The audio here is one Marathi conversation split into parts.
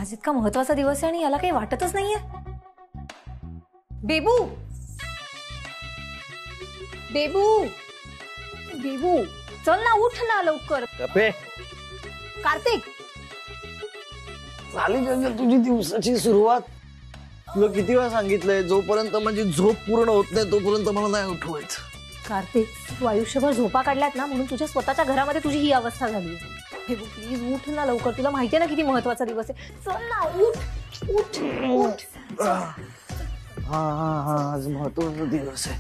आज इतका महत्वाचा दिवस आहे आणि याला काही वाटतच नाहीये. बेबू बेबू बेबू चल ना, उठ ना लवकर. कार्तिक झाली का तुझी दिवसाची सुरुवात? तुला किती वेळा सांगितलंय, जोपर्यंत माझी झोप पूर्ण होत नाही तोपर्यंत मला नाही उठवायचं. कार्तिक, तू आयुष्यभर झोपा काढल्यात ना, म्हणून तुझ्या स्वतःच्या घरामध्ये तुझी ही अवस्था झाली. बेबू प्लीज उठ ना लवकर, तुला माहितीये ना किती महत्वाचा दिवस आहे. चल ना, उठ उठ उठ. हा आज महत्वाचा दिवस आहे.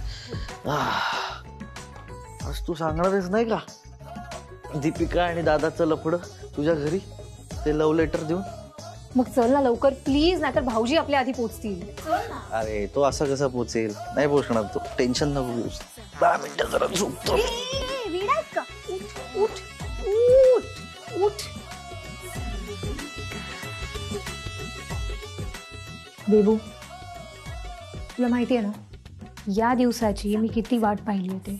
आज तू सांगणारच नाही का दीपिका आणि दादाचं लफडं तुझ्या घरी, ते लव्ह लेटर देऊन? मग चल ना लवकर प्लीज, नाहीतर भाऊजी आपल्या आधी पोहोचतील. अरे तो असा कसा पोचेल? नाही पोचणार तो, टेन्शन नको घेऊस. 10 मिनिटं जरा झोपतो. उठ उठ उठ. बेबू, तुला माहितीये ना या दिवसाची मी किती वाट पाहिली होती.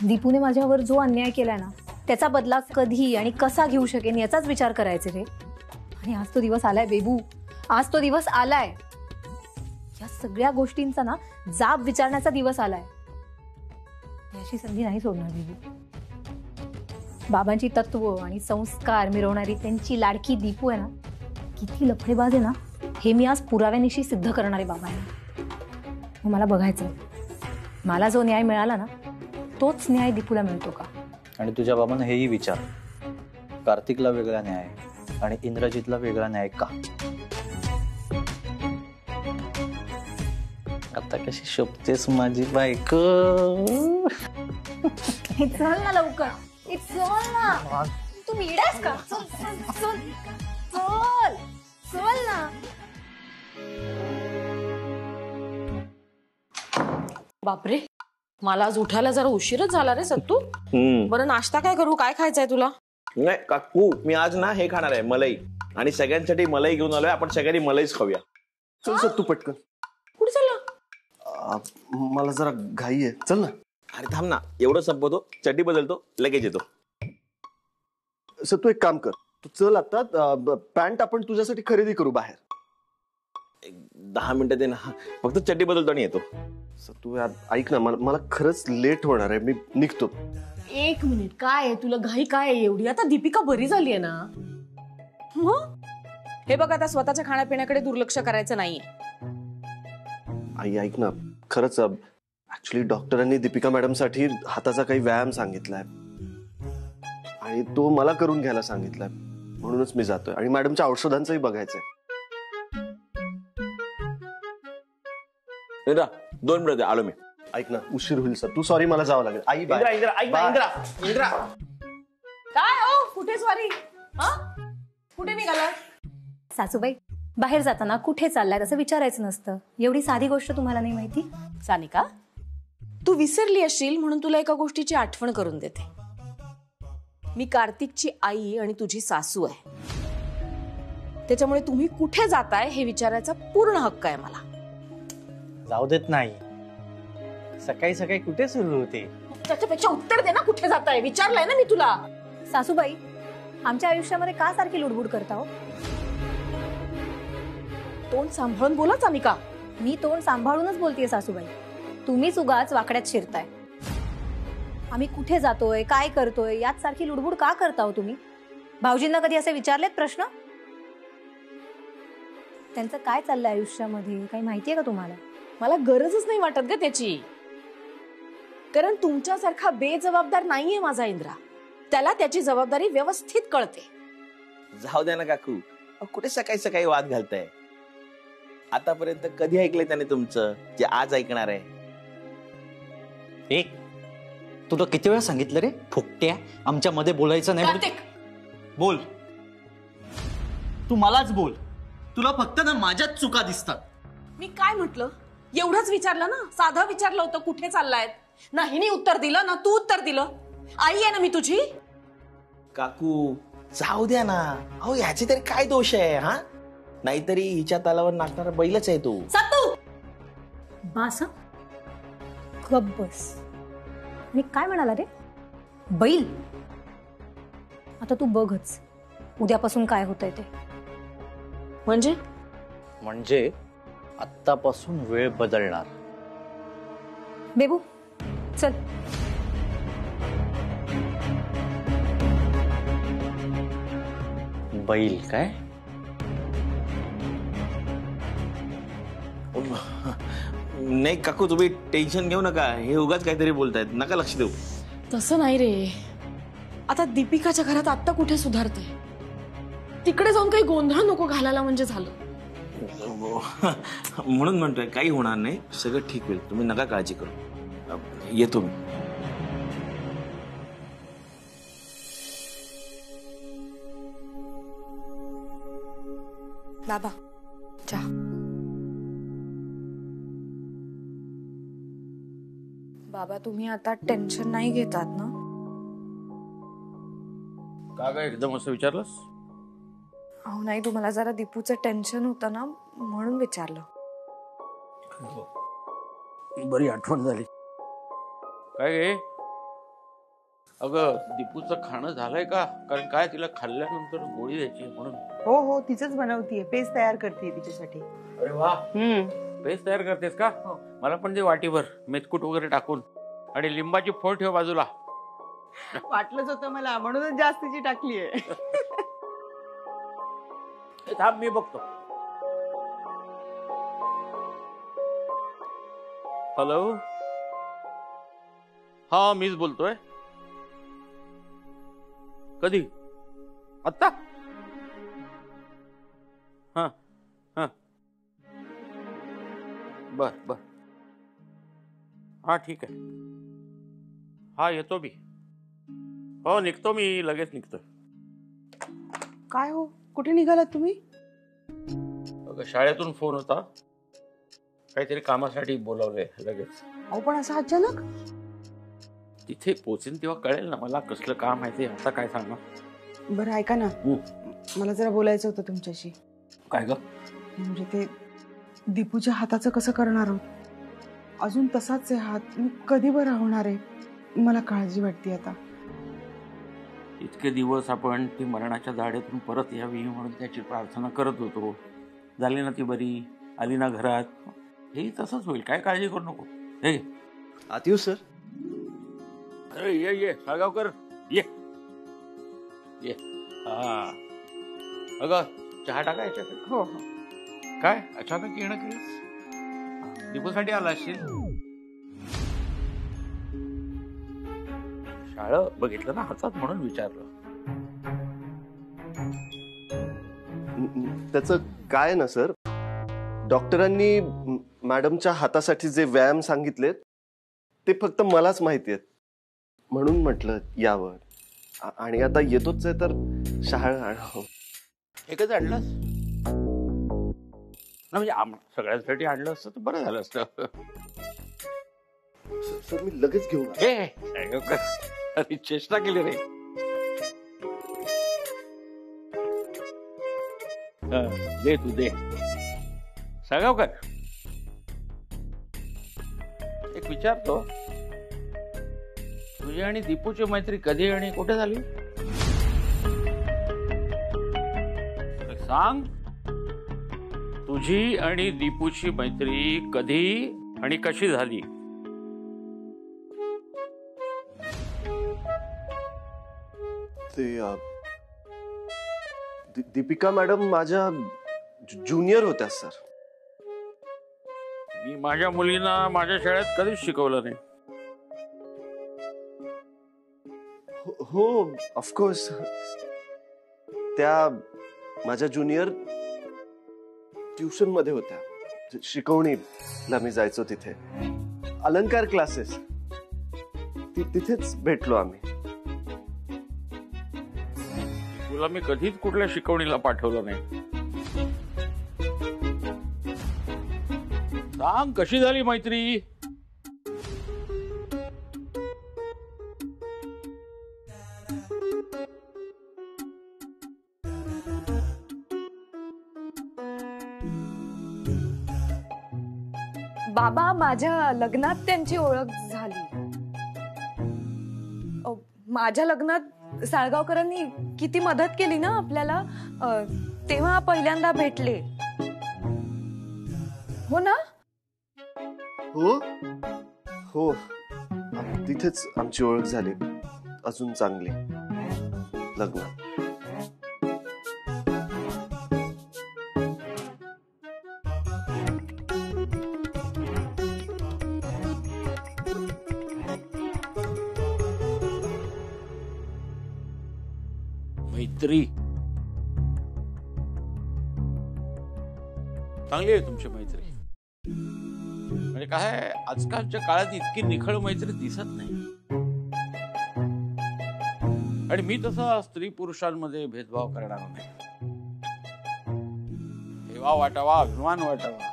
दीपूने माझ्यावर जो अन्याय केलाय ना, त्याचा बदला कधी आणि कसा घेऊ शकेन याचाच विचार करायचे रे. आणि आज तो दिवस आलाय बेबू, आज तो दिवस आलाय. या सगळ्या गोष्टींचा ना जाब विचारण्याचा दिवस आलाय. याची संधी नाही सोडणार बेबू. बाबांची तत्व आणि संस्कार मिरवणारी त्यांची लाडकी दीपू आहे ना, किती लफडेबाज आहे ना, हे मी आज पुराव्यानिशी सिद्ध करणारे बाबा आहे. मग मला बघायचं मला जो न्याय मिळाला ना, तोच न्याय दीपूला मिळतो का? आणि तुझ्या बाबांना हेही विचार, कार्तिकला वेगळा न्याय आणि इंद्रजितला वेगळा न्याय का? आता कशी शोभतेस माझी बायको. चल ना लवकर, चल ना. तू मिळास का? चल चल चल चल ना. बापरे, मला आज उठायला जरा उशीरच झाला रे सत्तू. बरं नाश्ता काय करू, काय खायचंय तुला? नाही काकू, मी आज ना हे खाणार आहे, मलाई. आणि सगळ्यांसाठी मलाई घेऊन आलोय, आपण सगळ्यांनी मलाईच खाऊया. चल सत्तू पटकन. कुठे चालला? मला जरा घाई आहे, चल ना. अरे थांब ना, एवढं संपवतो, चड्डी बदलतो, लगेच येतो. सत्तू एक काम कर, तू चल आता. पॅन्ट आपण तुझ्यासाठी खरेदी करू बाहेर. 10 मिनिटं दे ना, फक्त चड्डी बदलतो आणि येतो. सत्तू यार ऐक ना, मला खरंच लेट होणार आहे, मी निघतो. 1 मिनिट, काय आहे तुला घाई, काय आहे एवढी? आता दीपिका बरी झालीये ना. हे बघ, आता स्वतःच्या खाण्यापिण्याकडे दुर्लक्ष करायचं नाहीये. आई ऐक ना, खरंच ऍक्च्युली डॉक्टरांनी दीपिका मॅडम साठी हाताचा काही व्यायाम सांगितलाय आणि तो मला करून घ्यायला सांगितलाय, म्हणूनच मी जातोय. आणि मॅडमच्या औषधांचंही बघायचंय. 2 मिनिटं आलो मी. ऐक ना, उशीर होईल सर. तू सॉरी, मला जावं लागेल. आई बाय. इंद्रा काय हो, कुठे स्वारी? कुठे निघाला? सासूबाई, बाहेर जाताना कुठे चाललाय असं विचारायचं नसतं. एवढी साधी गोष्ट तुम्हाला नाही माहिती? सानिका, तू विसरली असशील म्हणून तुला एका गोष्टीची आठवण करून देते. मी कार्तिकची आई आणि तुझी सासू आहे, त्याच्यामुळे तुम्ही कुठे जाताय हे विचारायचा पूर्ण हक्क आहे मला. जाऊ देत नाही. सकाळी सकाळी कुठे सुरू होते? त्याच्यापेक्षा उत्तर दे ना, कुठे जाताय विचारलंय ना मी तुला. सासूबाई, आमच्या आयुष्यामध्ये का सारखी लुडबुड करता हो? तोंड सांभाळून बोला सानिका. मी तोंड सांभाळूनच बोलतेय सासूबाई, तुम्हीच उगाच वाकड्यात शिरताय. आम्ही कुठे जातोय, काय करतोय यात सारखी लुडबुड का करता हो तुम्ही? भाऊजींना कधी असे विचारलेत प्रश्न? त्यांचं काय चाललंय आयुष्यामध्ये काही माहितीये का तुम्हाला? मला गरजच नाही वाटत ग त्याची, कारण तुमच्यासारखा बेजबाबदार नाहीये माझा इंद्रा. त्याला त्याची जबाबदारी व्यवस्थित कळते. जाऊ द्या ना काकू, कुठे सकाळी सकाळी वाद घालताय? आतापर्यंत कधी ऐकलंय त्याने तुमचं जे आज ऐकणार आहे? एक तुला किती वेळा सांगितलं रे फुकट्या, आमच्या मध्ये बोलायचं नाही. बोल, तू मलाच बोल. तुला फक्त ना माझ्याच चुका दिसतात. मी काय म्हटलं? एवढंच विचारलं ना, साधं विचारलं होतं कुठे चाललाय. ना हिने उत्तर दिलं ना तू उत्तर दिलं. आई आहे ना मी तुझी. काकू जाऊ द्या ना, अहो ह्याचे तरी काय दोष आहे? हा, नाहीतरी हिच्या तालावर नाचणारा बैलच आहे तो. सत्तू बास, गप बस. मी काय म्हणाला रे? बैल? आता तू बघच उद्यापासून काय होतंय ते. म्हणजे आत्तापासून वेळ बदलणार. बेबू चल. बैल काय? नाही काकू, तुम्ही टेन्शन घेऊ नका. हे उगाच काहीतरी बोलतायत, नका लक्ष देऊ. तसं नाही रे. आता दीपिकाच्या घरात आत्ता कुठे सुधारते? तिकडे जाऊन काही गोंधळ नको घालायला म्हणजे झालं. म्हणून म्हणतोय काही होणार नाही, सगळं ठीक होईल. तुम्ही नका काळजी करू. येतो मी. बाबा चहा. बाबा तुम्ही आता टेन्शन नाही घेतात ना? का काय एकदम असं विचारलंस? अहो नाही, तुम्हाला जरा दीपूचं टेन्शन होतं ना म्हणून विचारलं. बरी आठवण झाली. काय गे? अगं दीपूचं खाणं झालंय का? कारण काय तिला खाल्ल्यानंतर गोळी द्यायची म्हणून. हो तिचंच बनवतीये, पेस्ट तयार करते तिच्यासाठी. अरे वा, पेस्ट तयार करतेस का? मला पण ते वाटीभर मेथकूट वगैरे टाकून, आणि लिंबाची फोड ठेव बाजूला. वाटलंच होतं मला, म्हणूनच जास्तीची टाकलीये. थांब मी बघतो. हॅलो, हा मीच बोलतोय. कधी? आत्ता? हा हा बर बर. हा ठीक आहे. हा येतो मी. हो निघतो मी, लगेच निघतो. काय हो, कुठे निघालात तुम्ही? अगं शाळेतून फोन होता, काहीतरी कामासाठी बोलावलंय लगेच. अहो पण असं अचानक? तिथे पोचेन तेव्हा कळेल ना मला कसलं काम आहे ते. आता काय सांगणार. बरं ऐका ना, मला जरा बोलायचं होतं तुमच्याशी. काय ग? म्हणजे ते दीपूच्या हाताचं कसं करणार आहोत? अजून तसाच आहे हात. मी कधी बरा होणार आहे? मला काळजी वाटते आता. इतके दिवस आपण ती मरणाच्या दाढेतून परत यावी म्हणून त्याची प्रार्थना करत होतो. झाली ना ती बरी, आली ना घरात. हे तसंच होईल, काय काळजी करू नको. हे आत येऊ सर? अरे ये ये साळगावकर, ये ये. हा अगं चहा टाका याच्यात. हो काय अचानक येणं केलंस? दीपूसाठी आला असशील. शाळा बघितलं ना हातात म्हणून विचारलं. त्याचं काय ना सर, डॉक्टरांनी मॅडमच्या हातासाठी जे व्यायाम सांगितलेत ते फक्त मलाच माहिती आहेत, म्हणून म्हटलं यावं. आणि आता येतोच आहे तर शाळा एकच आणलंस ना? म्हणजे सगळ्यांसाठी आणलं असतं तर बरं झालं असतं. सर मी लगेच घेऊन. अरे चेष्टा केली रे. दे तू दे. साळगावकर एक विचारतो, तुझी आणि दीपूची मैत्री कधी आणि कुठे झाली? सांग. तुझी आणि दीपूची मैत्री कधी आणि कशी झाली? ते दीपिका मॅडम माझ्या ज्युनियर होत्या सर. मी माझ्या मुलींना माझ्या शाळेत कधीच शिकवलं नाही. हो ऑफकोर्स. त्या माझ्या ज्युनियर ट्युशन मध्ये होत्या. शिकवणीला मी जायचो तिथे. अलंकार क्लासेस तिथेच भेटलो आम्ही. तुला मी कधीच कुठल्या शिकवणीला पाठवलं नाही. सांग कशी झाली मैत्री? बाबा माझ्या लग्नात त्यांची ओळख झाली. माझ्या लग्नात साळगावकरांनी किती मदत केली ना आपल्याला. तेव्हा पहिल्यांदा भेटले. हो ना? हो हो, तिथेच आमची ओळख झाली, अजून चांगली. लग्न. मैत्री चांगली आहे तुमची मैत्री. म्हणजे काय, आजकालच्या काळात इतकी निखळ मैत्री दिसत नाही. आणि मी तसा स्त्री पुरुषांमध्ये भेदभाव करणार नाही. हेवा वाटावा, अभिमान वाटावा,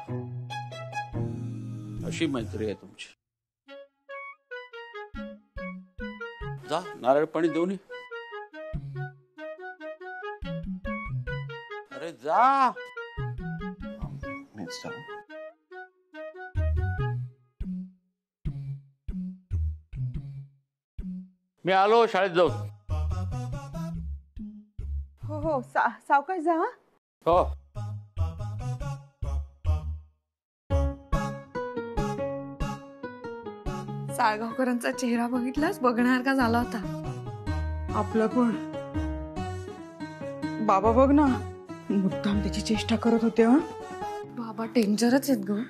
अशी मैत्री आहे तुमची. जा नारळ पाणी देऊन ये. अरे जा. मीच जाऊ. मी आलो शाळेत जाऊन. हो हो, सावकाश जा. हा. हो. साळगावकरांचा चेहरा बघितलास, बघण्यासारखा झाला होता. आपलं पण. बाबा बघ ना, मुद्दाम त्याची चेष्टा करत होते. हा, बाबा डेंजरच आहेत ग.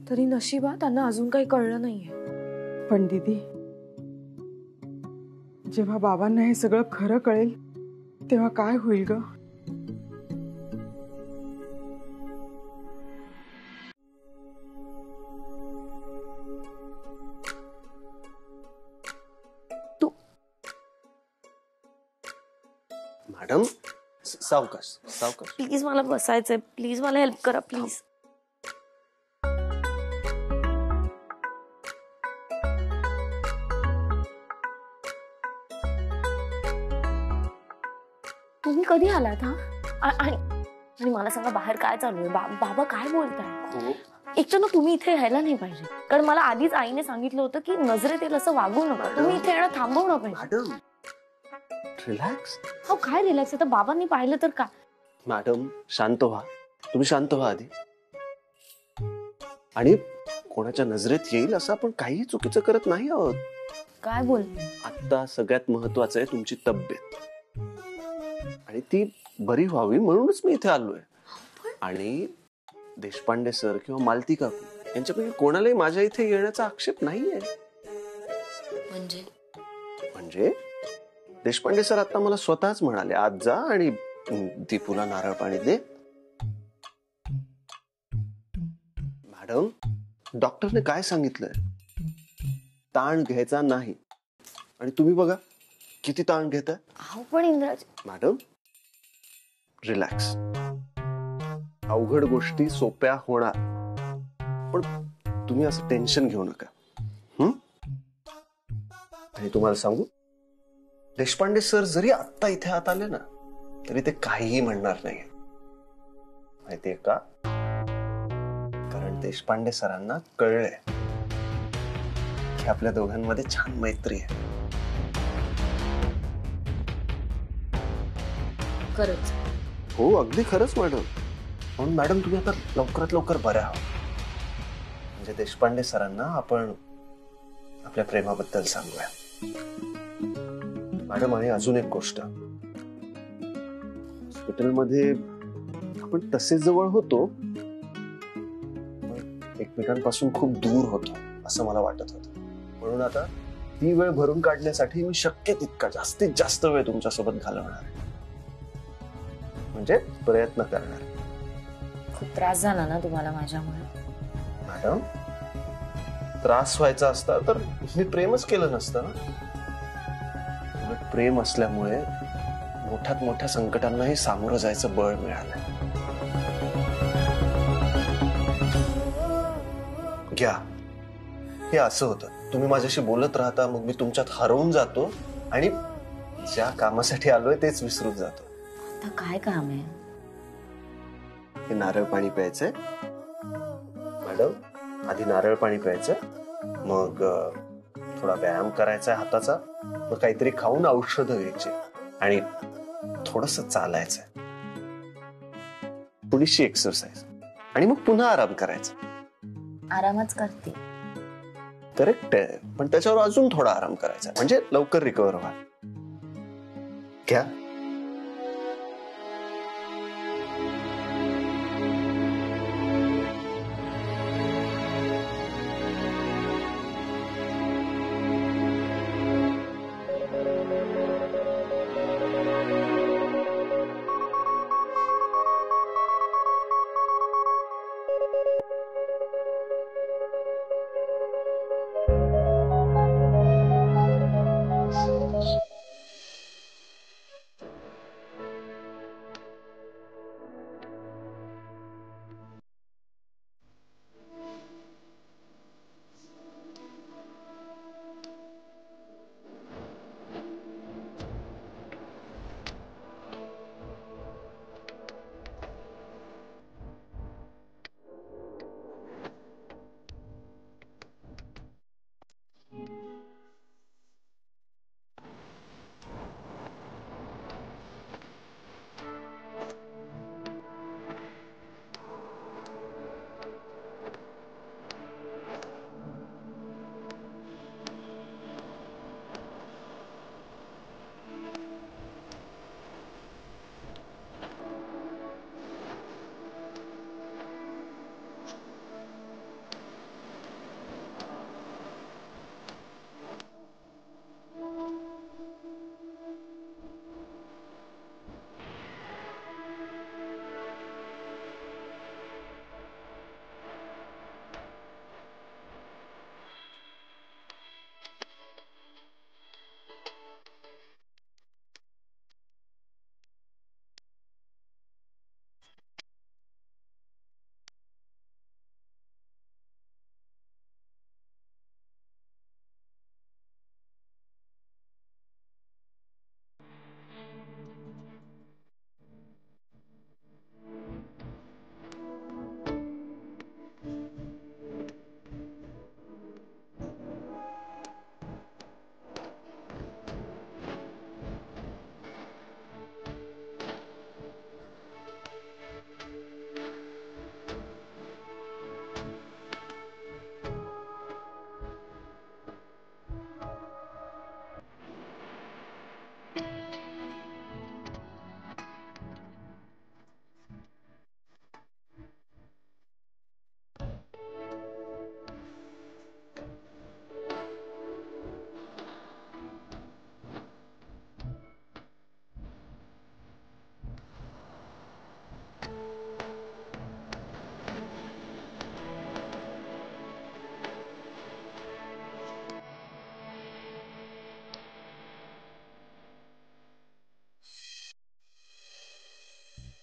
तरी नशिबा त्यांना अजून काही कळलं नाहीये. पण दीदी, जेव्हा बाबांना हे सगळं खरं कळेल तेव्हा काय होईल ग? मॅडम, सावकाश सावकाश. प्लीज मला बसायचंय, प्लीज मला हेल्प करा प्लीज. तुम्ही कधी आलात? हा, आणि मला सांगा बाहेर काय चालू आहे? बाबा काय बोलताय? एक तर ना तुम्ही इथे यायला नाही पाहिजे, कारण मला आधीच आईने सांगितलं होतं की नजरेत येईल असं वागू नका. तुम्ही इथे येणं थांबवणं पाहिजे. Madam relax. हो काय रिलॅक्स? आता बाबांनी पाहिलं तर का? मॅडम शांत व्हा, तुम्ही शांत व्हा आधी. आणि कोणाच्या नजरेत येईल असं आपण काही चुकीचं करत नाही आहोत. काय बोल? आता सगळ्यात महत्वाचं आहे तुमची तब्येत, आणि ती बरी व्हावी म्हणूनच मी इथे आलोय. आणि देशपांडे सर किंवा मालती काकू यांच्यापैकी कोणालाही माझ्या इथे येण्याचा आक्षेप नाहीये. म्हणजे देशपांडे सर आता मला स्वतःच म्हणाले, आज जा आणि दीपूला नारळ पाणी दे. मॅडम, डॉक्टरने काय सांगितलंय? ताण घ्यायचा नाही. आणि तुम्ही बघा किती ताण घेताय. पण इंद्राज. Madam relax. अवघड गोष्टी सोप्या होणार, पण तुम्ही असं टेन्शन घेऊ नका. आणि तुम्हाला सांगू, देशपांडे सर जरी आत्ता इथे आत आले ना तरी ते काहीही म्हणणार नाही. माहितीये का? कारण देशपांडे सरांना कळलंय की आपल्या दोघांमध्ये छान मैत्री आहे. खरंच? हो, अगदी खरंच मॅडम. म्हणून मॅडम तुम्ही आता लवकरात लवकर बऱ्या आहात, म्हणजे देशपांडे सरांना आपण आपल्या प्रेमाबद्दल सांगूया. मॅडम, आणि अजून एक गोष्ट, हॉस्पिटलमध्ये आपण तसे जवळ होतो, एकमेकांपासून खूप दूर होतो असं मला वाटत होतं. म्हणून आता ती वेळ भरून काढण्यासाठी मी शक्य तितका जास्तीत जास्त वेळ तुमच्यासोबत घालवणार आहे, म्हणजे प्रयत्न करणार. खूप त्रास झाला ना तुम्हाला माझ्यामुळे? मॅडम, त्रास व्हायचा असता तर मी प्रेमच केलं नसतं ना. प्रेम असल्यामुळे मोठ्यात मोठ्या संकटांनाही सामोरं जायचं बळ मिळालं. घ्या, हे असं होतं, तुम्ही माझ्याशी बोलत राहता, मग मी तुमच्यात हरवून जातो आणि ज्या कामासाठी आलोय तेच विसरून जातो. आता काय काम आहे? हे नारळ पाणी प्यायचंय. मॅडम, आधी नारळ पाणी प्यायचं, मग थोडा व्यायाम करायचा हाताचा, मग काहीतरी खाऊन औषधं घ्यायची आणि थोडंसं चालायचंय. थोडीशी एक्सरसाइज आणि मग पुन्हा आराम करायचा. आरामच करते. करेक्ट आहे, पण त्याच्यावर अजून थोडा आराम करायचा म्हणजे लवकर रिकव्हर व्हा. घ्या.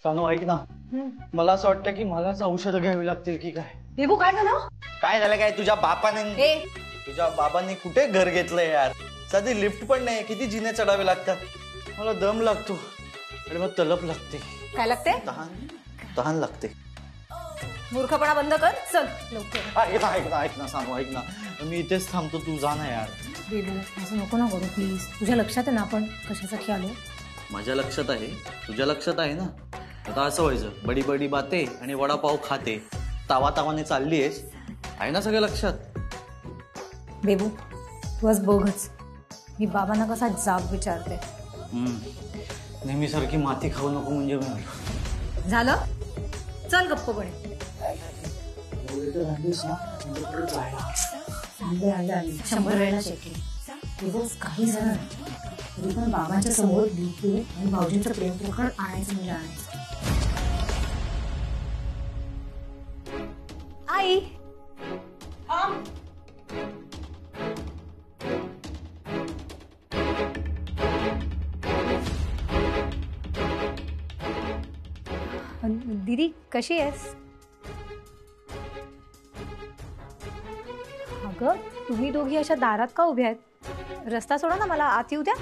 सानू ऐक ना, मला असं वाटतं की मलाच औषधं घ्यावी लागतील की काय. देबू काय झालं? काय झालं काय? तुझ्या बाबांनी कुठे घर घेतलंय यार? साधी लिफ्ट पण नाही, किती जिने चढावे लागतात. मला दम लागतो आणि मग तलप लागते. काय लागते? तहान लागते. मूर्खपणा बंद कर, चल लवकर. ऐक ना सानू, ऐक ना, मी इथेच थांबतो, तू जा ना यार. देबू असं नको ना करू प्लीज. तुझ्या लक्षात आहे ना आपण कशासाठी आलो? माझ्या लक्षात आहे, तुझ्या लक्षात आहे ना. आता असं व्हायचं, बडी बडी बाते आणि वडापाव खाते, तावाने चाललीयस, आहे ना सगळं लक्षात? बेबू तू आज बघच, मी बाबांना कसा जाब विचारते. नेहमीसारखी माती खाऊ नको म्हणजे मी. झालं, चल गप्पपणे. शंभर वेळेला शेकली. काही झालं तरी पण बाबांच्या समोर दीपू आणि भाऊजींचं प्रेम प्रकरण आणायचं म्हणजे आणायचं. आई दीदी कशी आहेस? अगं तुम्ही दोघी अशा दारात का उभ्या आहेत? रस्ता सोडा ना, मला आत येऊ द्या.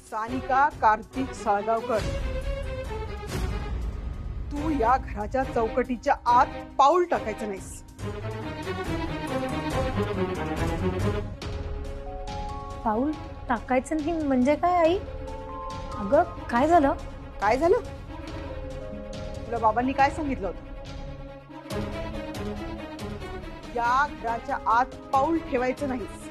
सानिका कार्तिक साळगावकर, तू या घराच्या चौकटीच्या आत पाऊल टाकायचं नाहीस. पाऊल टाकायचं नाही म्हणजे काय आई? अगं काय झालं? काय झालं? तुला बाबांनी काय सांगितलं होतं? या घराच्या आत पाऊल ठेवायचं नाहीस.